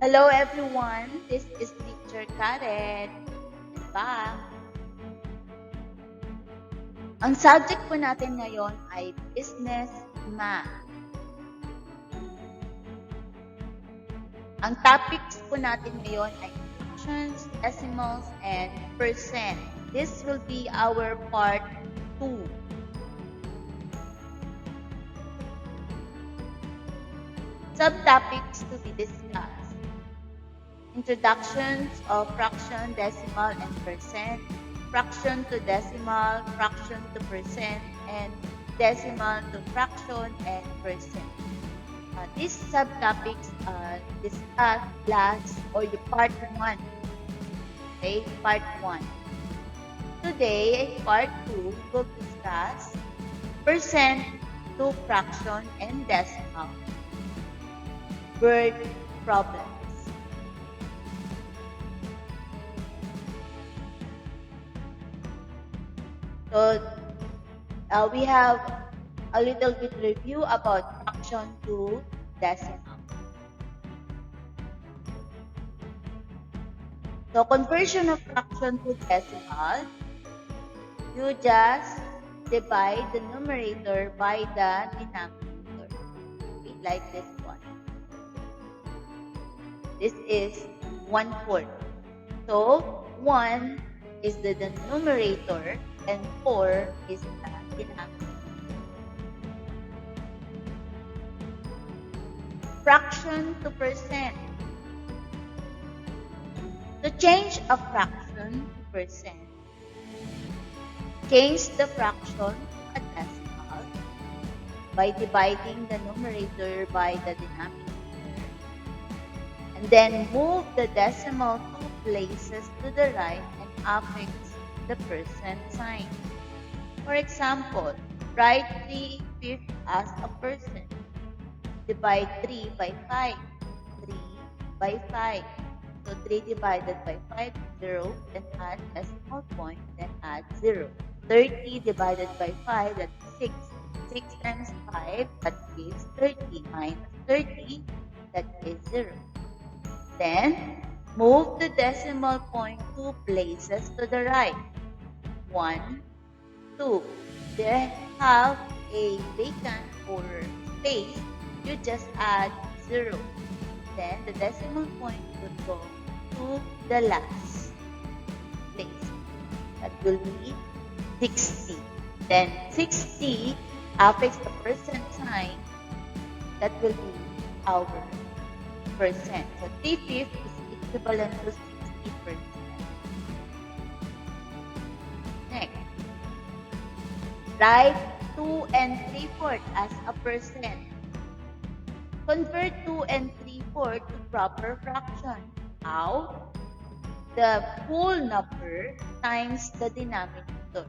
Hello everyone, this is Teacher Karen. I'm back. Ang subject po natin ngayon ay Business Math. Ang topics po natin ngayon ay fractions, decimals, and percent. This will be our part 2. Subtopics to be discussed. Introductions of fraction, decimal, and percent, fraction to decimal, fraction to percent, and decimal to fraction and percent. These subtopics discussed last or the part 1. Okay, part 1. Today, part 2, we'll discuss percent to fraction and decimal. Word problems. So, we have a little bit review about fraction to decimal. So, conversion of fraction to decimal, you just divide the numerator by the denominator. Okay, like this one. This is 1/4. So, 1 is the numerator and 4 is the denominator. Fraction to percent. To change a fraction to percent, change the fraction to a decimal by dividing the numerator by the denominator. And then move the decimal 2 places to the right and affix the percent sign. For example, write 3/5 as a percent. Divide 3 by 5. 3 by 5. So 3 divided by 5, 0. Then add decimal point, then add 0. 30 divided by 5, that's 6. 6 times 5, that is 30. Minus 30, that is 0. Then, move the decimal point 2 places to the right. 1, 2. They have a vacant or space, you just add 0. Then, the decimal point will go to the last place. That will be 60. Then, 60 affix the percent sign, that will be our percent. So 3/5 is equivalent to 60%. Next, write 2 and 3/4 as a percent. Convert 2 and 3/4 to proper fraction. How? The whole number times the denominator. So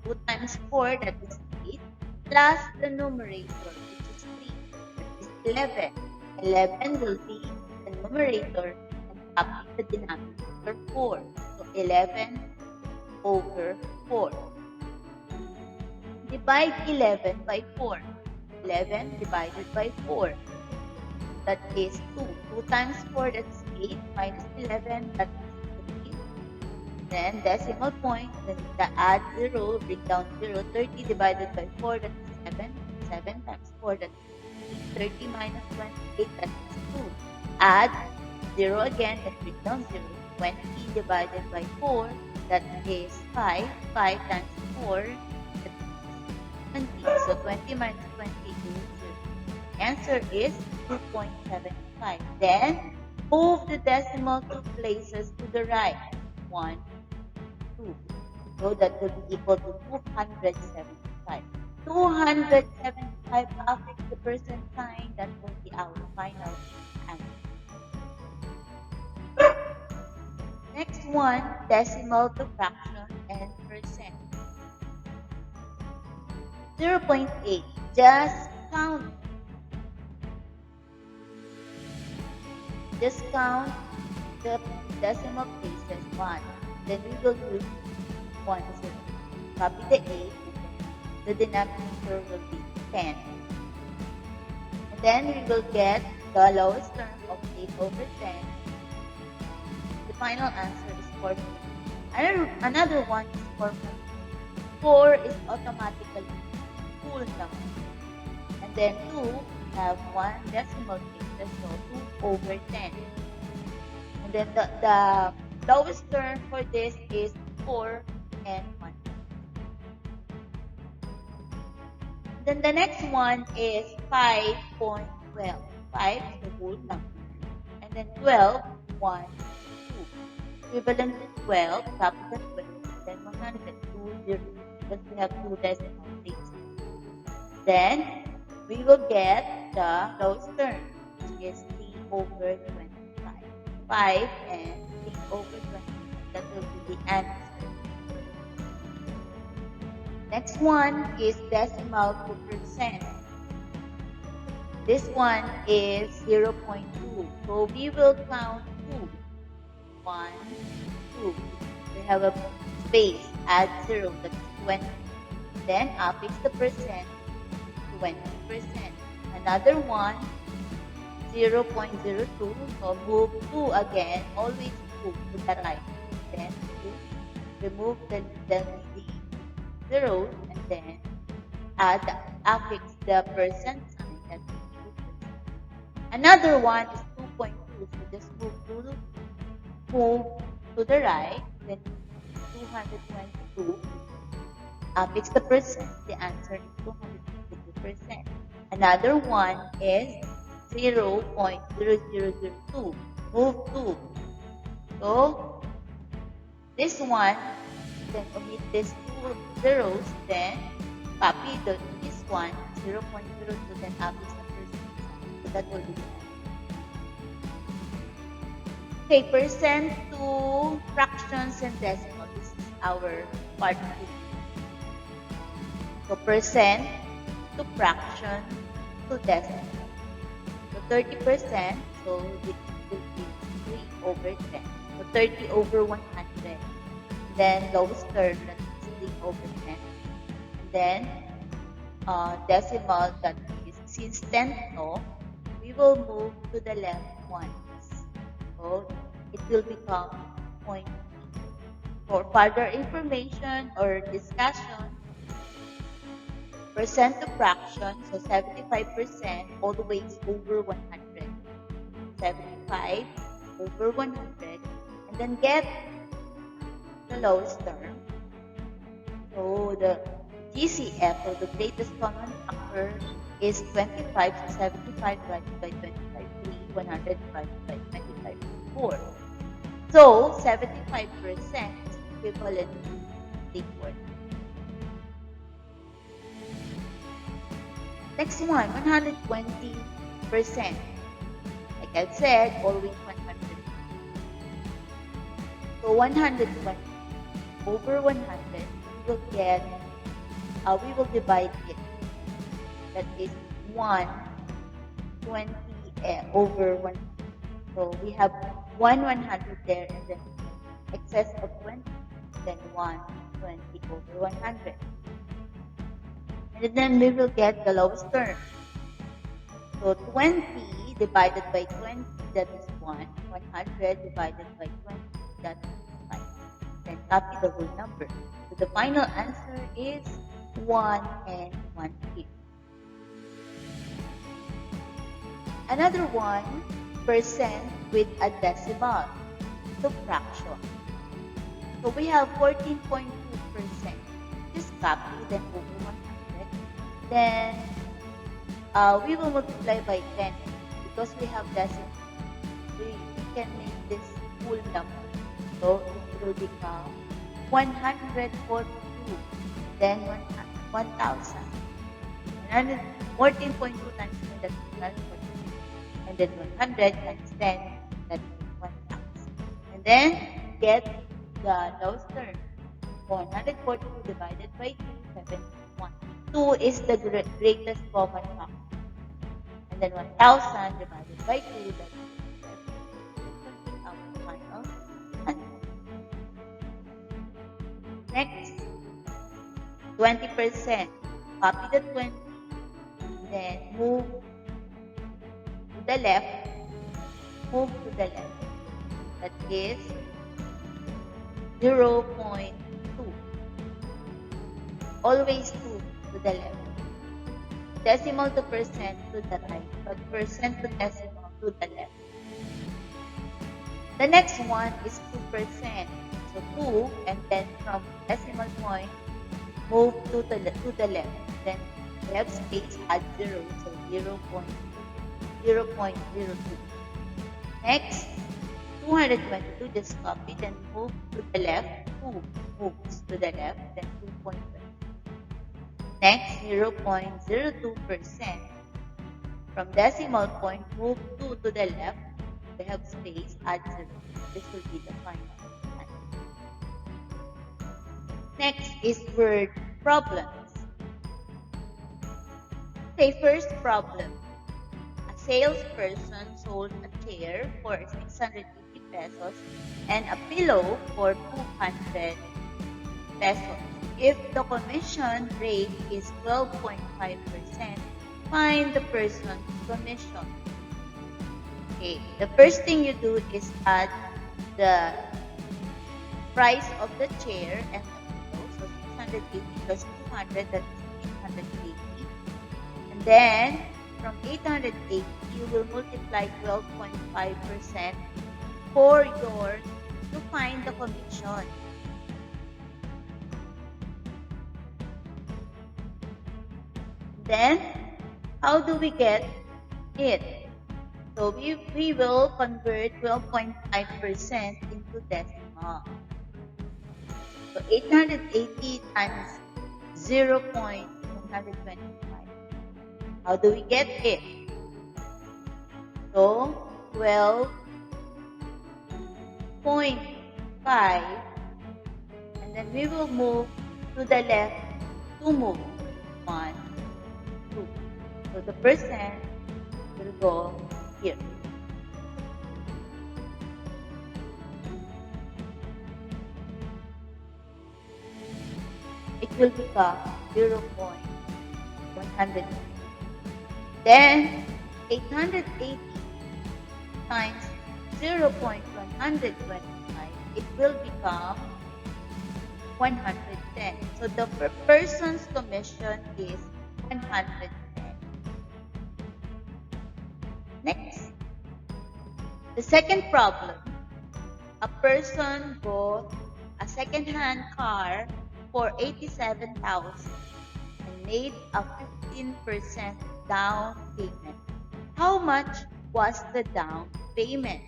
2 times 4, that is 8, plus the numerator, which is 3, that is 11. 11 will be the numerator and copy the denominator 4. So 11 over 4. Divide 11 by 4. 11 divided by 4. That is 2. 2 times 4, that's 8. Minus 11, that is 3. Then decimal point, then add 0, bring down 0. 30 divided by 4, that is 7. 7 times 4, that is 30 minus 28, that is 2. Add 0 again, and bring down 0. 20 divided by 4, that is 5. 5 times 4, that is 20. So 20 minus 20 is 0. Answer is 2.75. Then, move the decimal 2 places to the right. 1, 2. So that will be equal to 275. 275 affix the percent sign, that will be our final answer. Next one, decimal to fraction and percent. 0.8. Just count. Just count the decimal places 1. Then we will do 1, 0. Copy the 8. The denominator will be 10. And then we will get the lowest term of 8 over 10. The final answer is 4. Another one is 4.2. 4 is automatically full number. And then 2, we have one decimal place, so 2 over 10. And then the lowest term for this is 4 and 1. Then the next one is 5.12. 5 is the whole number. And then 12, 1, 2. Equivalent to 12, capital 12, then 102, 0, because we have two decimal places. Then we will get the lowest term, which is 3 over 25. 5 and 3 over 25. That will be the answer. Next one is decimal to percent. This one is 0.2. So we will count 2. 1, 2. We have a space, add 0, that's 20. Then affix the percent, 20%. Another one, 0.02. So move 2 again, always move to the right. Then remove the zeros and then affix the percent sign, that's 2%. Another one is 2.2. So just move to the right, then 222. Affix the percent, the answer is 222%. Another one is 0.0002. Move 2. So this one, then omit these 2 zeros, then copy this one, 0.02, then affix the percent. So that will be the answer. Okay, percent to fractions and decimal. This is our part 2. So percent to fraction to decimal. So 30%, so it will be 3 over 10. So 30 over 100. Then lowest term, that is 3 over 10. And then decimal, that is, since 10 no, we will move to the left once. So it will become 0.3. For further information or discussion, percent to fraction, so 75% always over 100. 75 over 100. And then get the lowest term. So the GCF, or the greatest common factor, is 25. So 75 divided by 25, 3. 100 divided by 25, 4. So 75% is equivalent to 3/4. Next one, 120%. Like I've said, always 100. So 120 over 100, we will divide it. That is 120 over 100. So we have 100 there, and then excess of 20, then 120 over 100. And then we will get the lowest term. So 20 divided by 20, that is 1. 100 divided by 20, that is 5. Then copy the whole number. So the final answer is 1 and 1/5. Another one, percent with a decimal to fraction. So we have 14.2%. Just copy, then over 100. Then we will multiply by 10 because we have decimal. We can make this full number. So it will become 142. Then 1,000. 14.2 times 10, that's 142. And then 100 times 10, that is 1,000. And then get the lowest term. 142 divided by 2, 71. 2 is the greatest common factor. And then 1,000 divided by 2, that is 7. This will be our final answer. Next, 20%. Copy the 20. Then move to the left move to the left. That is 0.2. Always 2 to the left. Decimal to percent to the right, but percent to decimal to the left. The next one is 2%. So 2, and then from decimal point, move to the left. Then left space, add 0, so 0.02. Next, 222, just copy, then move to the left, 2 moves to the left, then 2.1. Next, 0.02%. From decimal point, move 2 to the left, we have space, add 0. This will be the final answer. Next is word problems. Okay, first problem. A salesperson sold a chair for 680 pesos and a pillow for 200 pesos. If the commission rate is 12.5%, find the person's commission. Okay, the first thing you do is add the price of the chair and the pillow. So 680 plus 200, that is 880. And then from 880, you will multiply 12.5% for yours to find the commission. Then, how do we get it? So we will convert 12.5% into decimal. So 880 times 0.125. How do we get it? So 12.5, and then we will move to the left 2 moves. 1, 2. So the percent will go here. It will become 0.100. Then 880 times 0.125, it will become 110. So the person's commission is 110. Next, the second problem. A person bought a second-hand car for 87,000 and made a 15% down payment. How much was the down payment?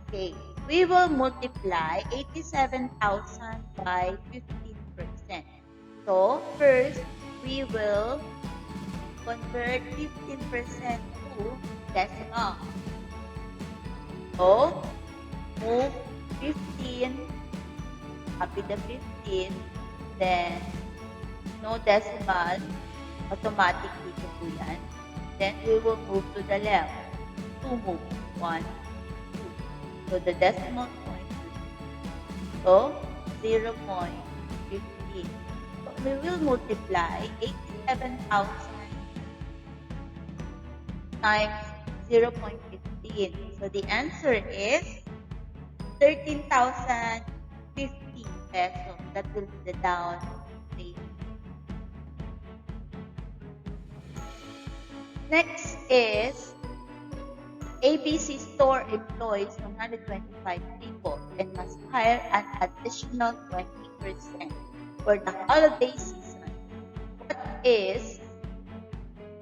Okay, we will multiply 87,000 by 15%. So first, we will convert 15% to decimal. So, move 15, copy the 15, then no decimal, automatically to do yan. Then we will move to the left. 2 moves. 1, 2. So the decimal point is so 0.15. So we will multiply 87,000 times 0.15. So the answer is 13,050 pesos. That will be the down payment. Next is ABC store employs 125 people and must hire an additional 20% for the holiday season. What is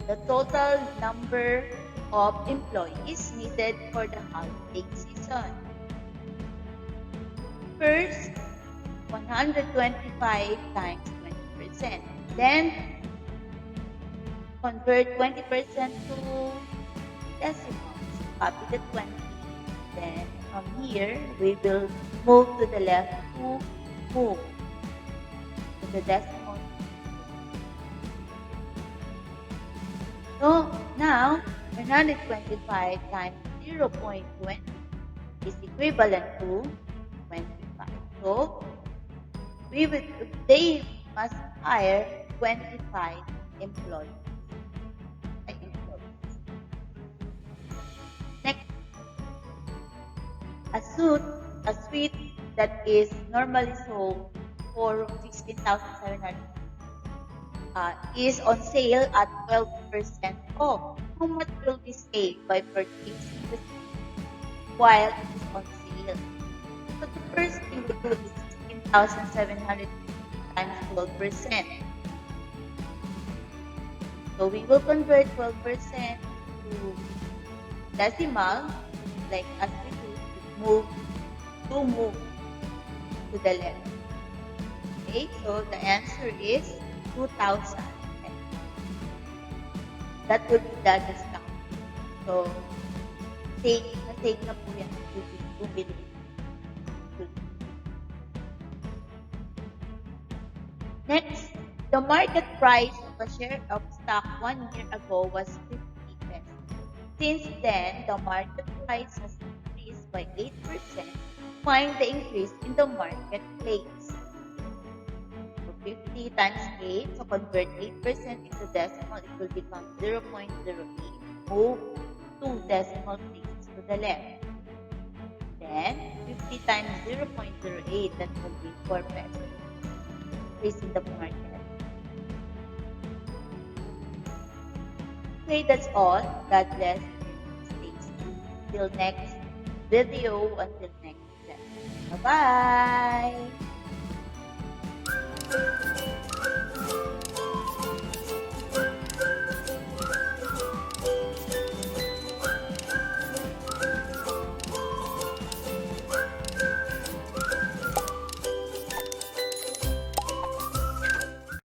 the total number of employees needed for the holiday season? First, 125 times 20%. Then, convert 20% to decimals. Copy the 20. Then, from here, we will move to the left to move to the decimal. So, now, 125 times 0.20 is equivalent to 25. So, they must hire 25 employees. Next, A suit, a suite that is normally sold for 16,700 is on sale at 12% off. How much will we save by purchasing the suit while it is on sale? So the first thing we do is 16,700 times 12%. So we will convert 12% to decimal, like as we do, move to the left. Okay, so the answer is 2,000. That would be the discount. So, na-take na po yan. 2 billion. Next, the market price of a share of stock 1 year ago was 50 pesos. Since then, the market price has increased by 8%. Find the increase in the marketplace. So 50 times 8, so convert 8% into decimal, it will become 0.08. Move 2 decimal places to the left. Then, 50 times 0.08, that will be 4 pesos. Increase in the market. Okay, that's all. God bless and stay safe. Till next video, until next lesson. Bye-bye!